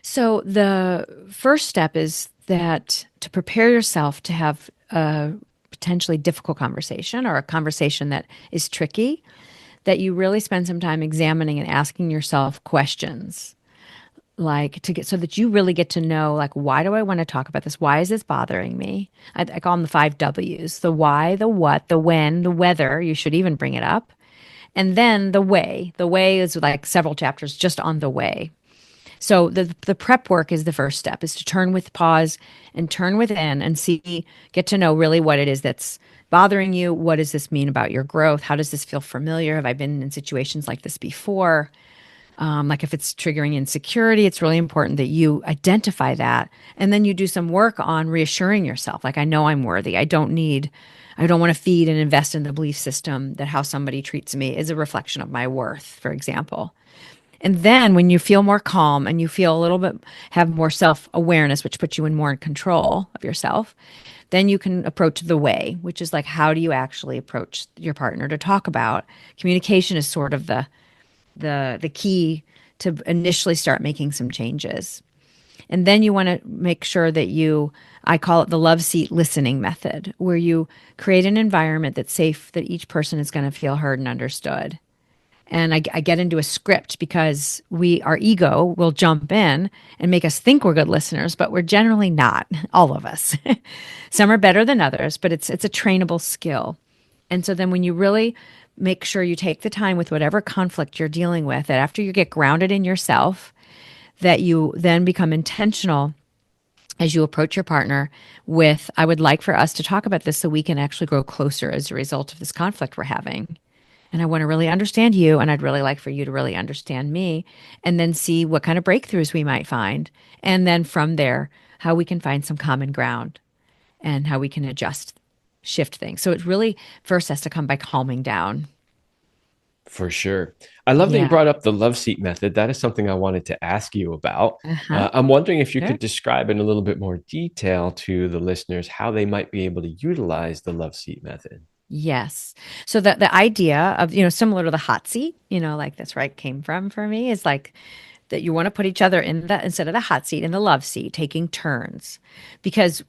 So the first step is that to prepare yourself to have a potentially difficult conversation or a conversation that is tricky, that you really spend some time examining and asking yourself questions like to get so that you really get to know, like, why do I want to talk about this? Why is this bothering me? I call them the 5 W's: the why, the what, the when, the whether. You should even bring it up. And then the way. The way is like several chapters just on the way. So the prep work is the first step, is to turn with pause and turn within and see, get to know really what it is that's bothering you. What does this mean about your growth? How does this feel familiar? Have I been in situations like this before? Like if it's triggering insecurity, it's really important that you identify that. And then you do some work on reassuring yourself. Like, I know I'm worthy. I don't want to feed and invest in the belief system that how somebody treats me is a reflection of my worth, for example. And then when you feel more calm and you feel a little bit, have more self awareness, which puts you in more control of yourself, then you can approach the way, which is like, how do you actually approach your partner to talk about? Communication is sort of the key to initially start making some changes. And then you want to make sure that I call it the love seat listening method, where you create an environment that's safe, that each person is going to feel heard and understood. And I get into a script because our ego will jump in and make us think we're good listeners, but we're generally not, all of us. Some are better than others, but it's a trainable skill. And so then when you really make sure you take the time with whatever conflict you're dealing with, that after you get grounded in yourself, that you then become intentional as you approach your partner I would like for us to talk about this so we can actually grow closer as a result of this conflict we're having. And I want to really understand you. And I'd really like for you to really understand me. And then see what kind of breakthroughs we might find. And then from there, how we can find some common ground and how we can adjust, shift things. So it really first has to come by calming down. For sure. I love that you Yeah. brought up the love seat method. That is something I wanted to ask you about. Uh-huh. I'm wondering if you Sure. could describe in a little bit more detail to the listeners how they might be able to utilize the love seat method. Yes. So the idea of, similar to the hot seat, like that's where it came from for me, is like that you want to put each other in the, instead of the hot seat, in the love seat, taking turns. Because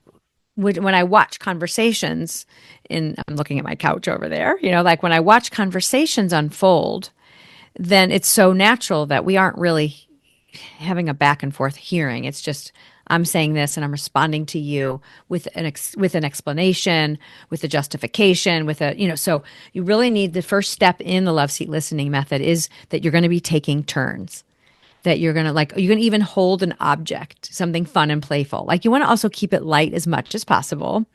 when I watch conversations I'm looking at my couch over there, like when I watch conversations unfold, then it's so natural that we aren't really having a back and forth hearing. It's just I'm saying this and I'm responding to you with with an explanation, with a justification, with a So you really need the first step in the love seat listening method is that you're going to be taking turns. That you're going to like, you can even hold an object, something fun and playful. Like you want to also keep it light as much as possible.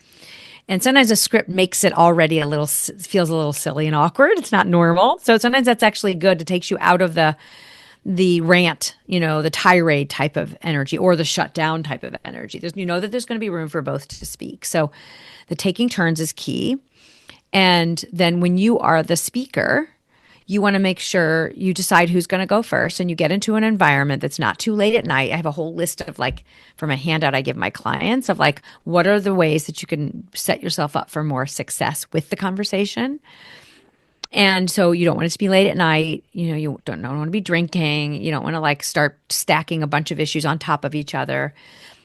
And sometimes a script makes it already feels a little silly and awkward. It's not normal. So sometimes that's actually good. It takes you out of the rant, the tirade type of energy or the shutdown type of energy. That there's going to be room for both to speak. So the taking turns is key. And then when you are the speaker, you want to make sure you decide who's going to go first and you get into an environment that's not too late at night. I have a whole list of like, from a handout I give my clients of like, what are the ways that you can set yourself up for more success with the conversation? And so you don't want it to be late at night. You don't want to be drinking. You don't want to like start stacking a bunch of issues on top of each other.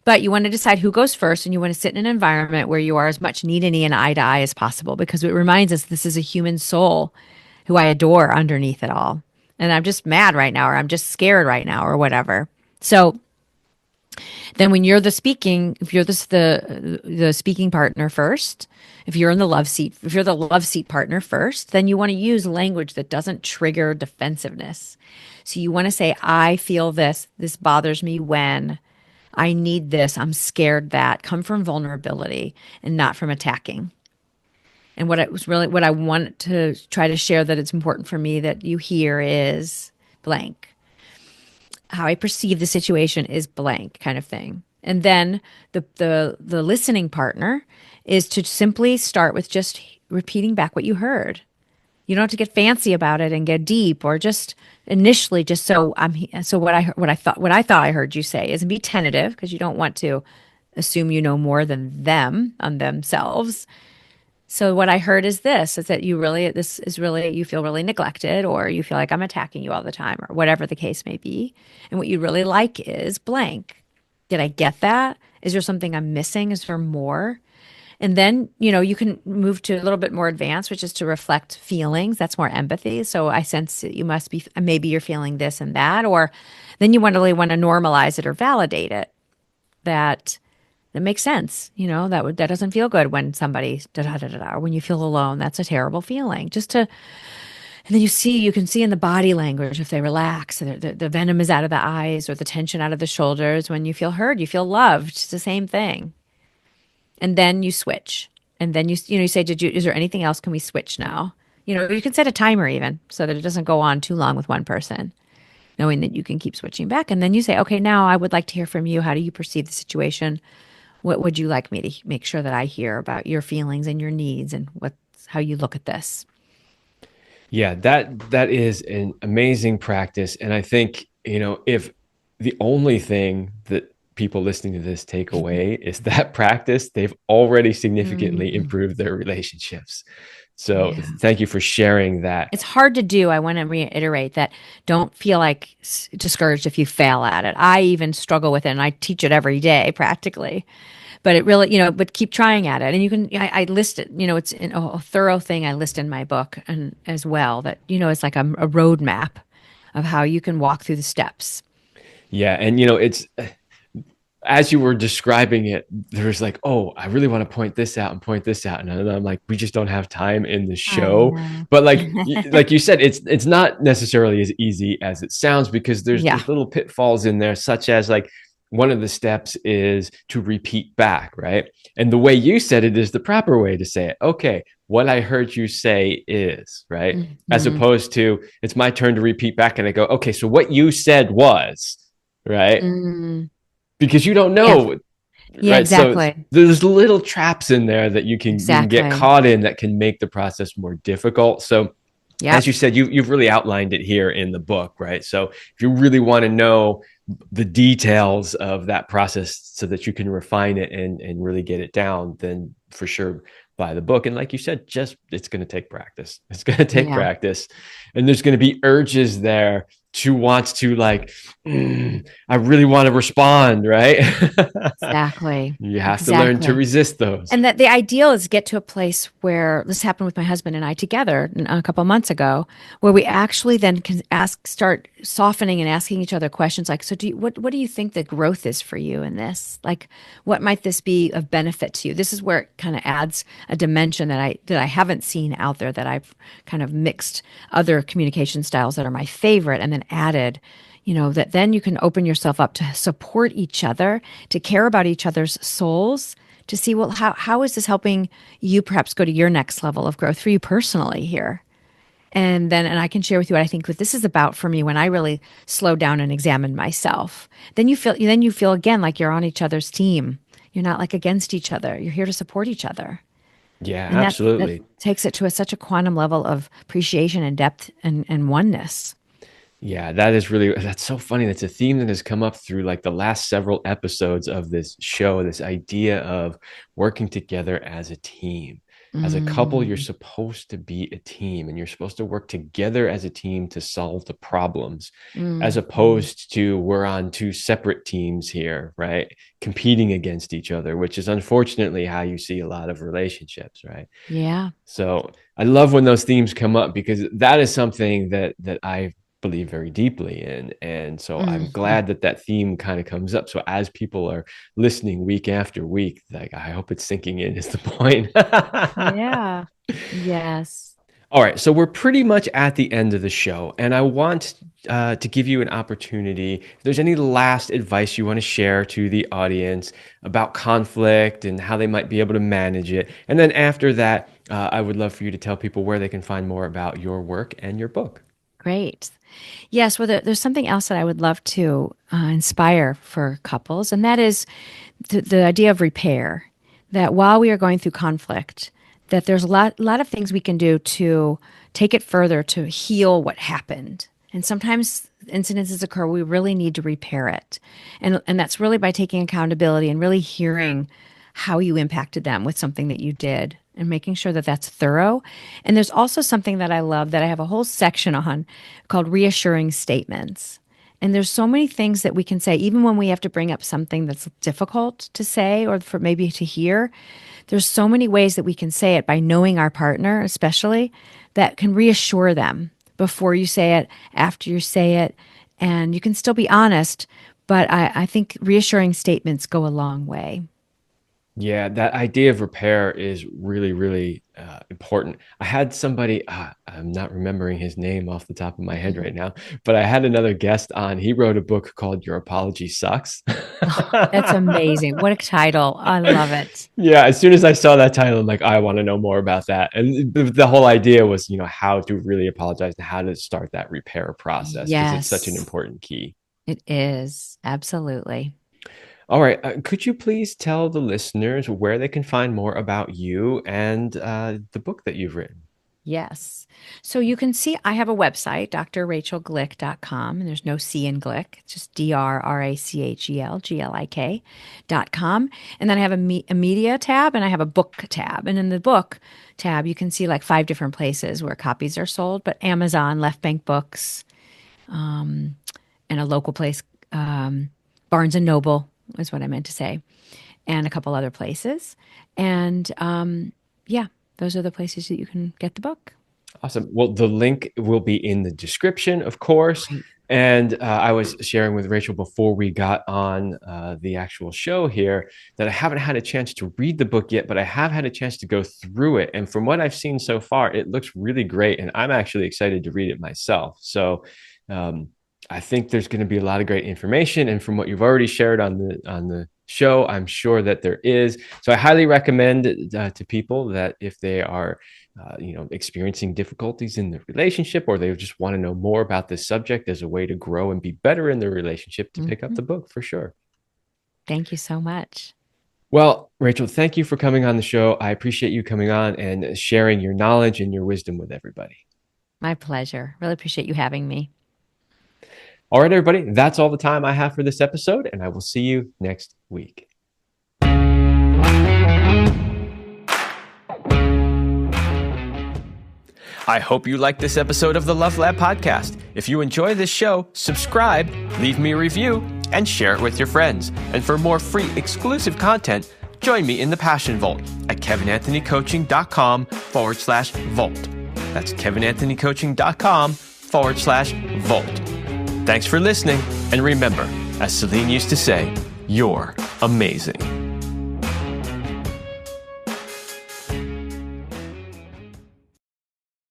But you want to decide who goes first, and you want to sit in an environment where you are as much knee to knee and eye to eye as possible, because it reminds us this is a human soul who I adore underneath it all. And I'm just mad right now, or I'm just scared right now, or whatever. So then when you're if you're the speaking partner first, if you're in the love seat, if you're the love seat partner first, then you want to use language that doesn't trigger defensiveness. So you want to say, I feel this bothers me when, I need this, I'm scared that, come from vulnerability and not from attacking. And what I want to try to share that it's important for me that you hear is blank. How I perceive the situation is blank, kind of thing. And then the listening partner is to simply start with just repeating back what you heard. You don't have to get fancy about it and get deep, or just initially just so what I thought I heard you say is, and be tentative, because you don't want to assume you know more than them on themselves. So what I heard is that you feel really neglected, or you feel like I'm attacking you all the time, or whatever the case may be. And what you really like is blank. Did I get that? Is there something I'm missing? Is there more? And then, you can move to a little bit more advanced, which is to reflect feelings. That's more empathy. So I sense that maybe you're feeling this and that, or then you really want to normalize it or validate it. That makes sense. That doesn't feel good when somebody da da da da da, or when you feel alone. That's a terrible feeling. And then you can see in the body language if they relax, the venom is out of the eyes or the tension out of the shoulders. When you feel heard, you feel loved. It's the same thing. And then you switch. And then you say, is there anything else? Can we switch now? You can set a timer even so that it doesn't go on too long with one person, knowing that you can keep switching back. And then you say, okay, now I would like to hear from you. How do you perceive the situation? What would you like me to make sure that I hear about your feelings and your needs, and how you look at this? Yeah, that is an amazing practice. And I think, if the only thing that people listening to this take away is that practice, they've already significantly Mm, improved their relationships. So yeah. thank you for sharing that. It's hard to do. I want to reiterate that. Don't feel like discouraged if you fail at it. I even struggle with it, and I teach it every day practically. But it really, but keep trying at it. And you can, I list it, it's a thorough thing I list in my book, and as well, that, it's like a roadmap of how you can walk through the steps. Yeah. And, it's as you were describing it, there's like, oh, I really want to point this out and point this out. And I'm like, we just don't have time in the I show. know. But like you said, it's not necessarily as easy as it sounds, because there's Yeah. little pitfalls in there, such as like, one of the steps is to repeat back, right? And the way you said it is the proper way to say it. Okay, what I heard you say is, right? As Mhm. opposed to it's my turn to repeat back and I go, okay, so what you said was, right? Mm. Because you don't Yeah. know, Yeah, right? So exactly. there's little traps in there that you can get Exactly. caught in that can make the process more difficult. So as Yep. you said, you've really outlined it here in the book, right? So if you really want to know the details of that process so that you can refine it and really get it down, then for sure buy the book. And like you said, just it's going to take practice. It's going to take Yeah. practice. And there's going to be urges there to want to like, I really want to respond, right? Exactly. You have to learn to Exactly. resist those. And that the ideal is get to a place where this happened with my husband and I together a couple of months ago, where we actually then can start softening and asking each other questions like, so what do you think the growth is for you in this? Like, what might this be of benefit to you? This is where it kind of adds a dimension that I haven't seen out there, that I've kind of mixed other communication styles that are my favorite and then added, that then you can open yourself up to support each other, to care about each other's souls, to see, well, how is this helping you perhaps go to your next level of growth for you personally here? And I can share with you what I think what this is about for me when I really slow down and examine myself. Then you feel again like you're on each other's team. You're not like against each other. You're here to support each other. Yeah, And that absolutely. takes it to such a quantum level of appreciation and depth and oneness. Yeah, that is really that's so funny. That's a theme that has come up through like the last several episodes of this show, this idea of working together as a team. As a couple, you're Mm, supposed to be a team and you're supposed to work together as a team to solve the problems, as mm. opposed to we're on two separate teams here, right? Competing against each other, which is unfortunately how you see a lot of relationships, right? Yeah. So I love when those themes come up because that is something that I believe very deeply in. And so I'm Mhm. glad that that theme kind of comes up. So as people are listening week after week, like I hope it's sinking in is the point. Yeah. Yes. All right, so we're pretty much at the end of the show, and I want to give you an opportunity. If there's any last advice you want to share to the audience about conflict and how they might be able to manage it, and then after that, I would love for you to tell people where they can find more about your work and your book. Great. Yes, well, there's something else that I would love to inspire for couples, and that is the idea of repair. That while we are going through conflict, that there's a lot of things we can do to take it further to heal what happened. And sometimes incidences occur, we really need to repair it. And that's really by taking accountability and really hearing how you impacted them with something that you did and making sure that that's thorough. And there's also something that I love that I have a whole section on called reassuring statements. And there's so many things that we can say, even when we have to bring up something that's difficult to say or for maybe to hear. There's so many ways that we can say it by knowing our partner, especially, that can reassure them before you say it, after you say it. And you can still be honest, but I think reassuring statements go a long way. Yeah, that idea of repair is really, really important. I had somebody, I'm not remembering his name off the top of my head right now, but I had another guest on. He wrote a book called Your Apology Sucks. Oh, that's amazing. What a title. I love it. Yeah, as soon as I saw that title, I'm like, I want to know more about that. And the whole idea was, how to really apologize and how to start that repair process because it's such an Yes, important key. it is. Absolutely. All right. Could you please tell the listeners where they can find more about you and the book that you've written? Yes. So you can see I have a website, drrachelglick.com, and there's no C in Glick. It's just drrachelglik.com. And then I have a media tab and I have a book tab. And in the book tab, you can see like 5 different places where copies are sold, but Amazon, Left Bank Books, and a local place, Barnes and Noble is what I meant to say, and a couple other places. And yeah, those are the places that you can get the book. Awesome. Well, the link will be in the description, of course. Great. And I was sharing with Rachel before we got on the actual show here that I haven't had a chance to read the book yet, but I have had a chance to go through it. And from what I've seen so far, it looks really great. And I'm actually excited to read it myself. So, um, I think there's going to be a lot of great information, and from what you've already shared on the show, I'm sure that there is. So I highly recommend to people that if they are experiencing difficulties in the relationship, or they just want to know more about this subject as a way to grow and be better in their relationship, to pick up the book for sure. Thank you so much. Well, Rachel, thank you for coming on the show. I appreciate you coming on and sharing your knowledge and your wisdom with everybody. My pleasure. Really appreciate you having me. All right, everybody, that's all the time I have for this episode, and I will see you next week. I hope you liked this episode of the Love Lab podcast. If you enjoy this show, subscribe, leave me a review, and share it with your friends. And for more free exclusive content, join me in the Passion Vault at kevinanthonycoaching.com/vault. That's kevinanthonycoaching.com/vault. Thanks for listening. And remember, as Celine used to say, you're amazing.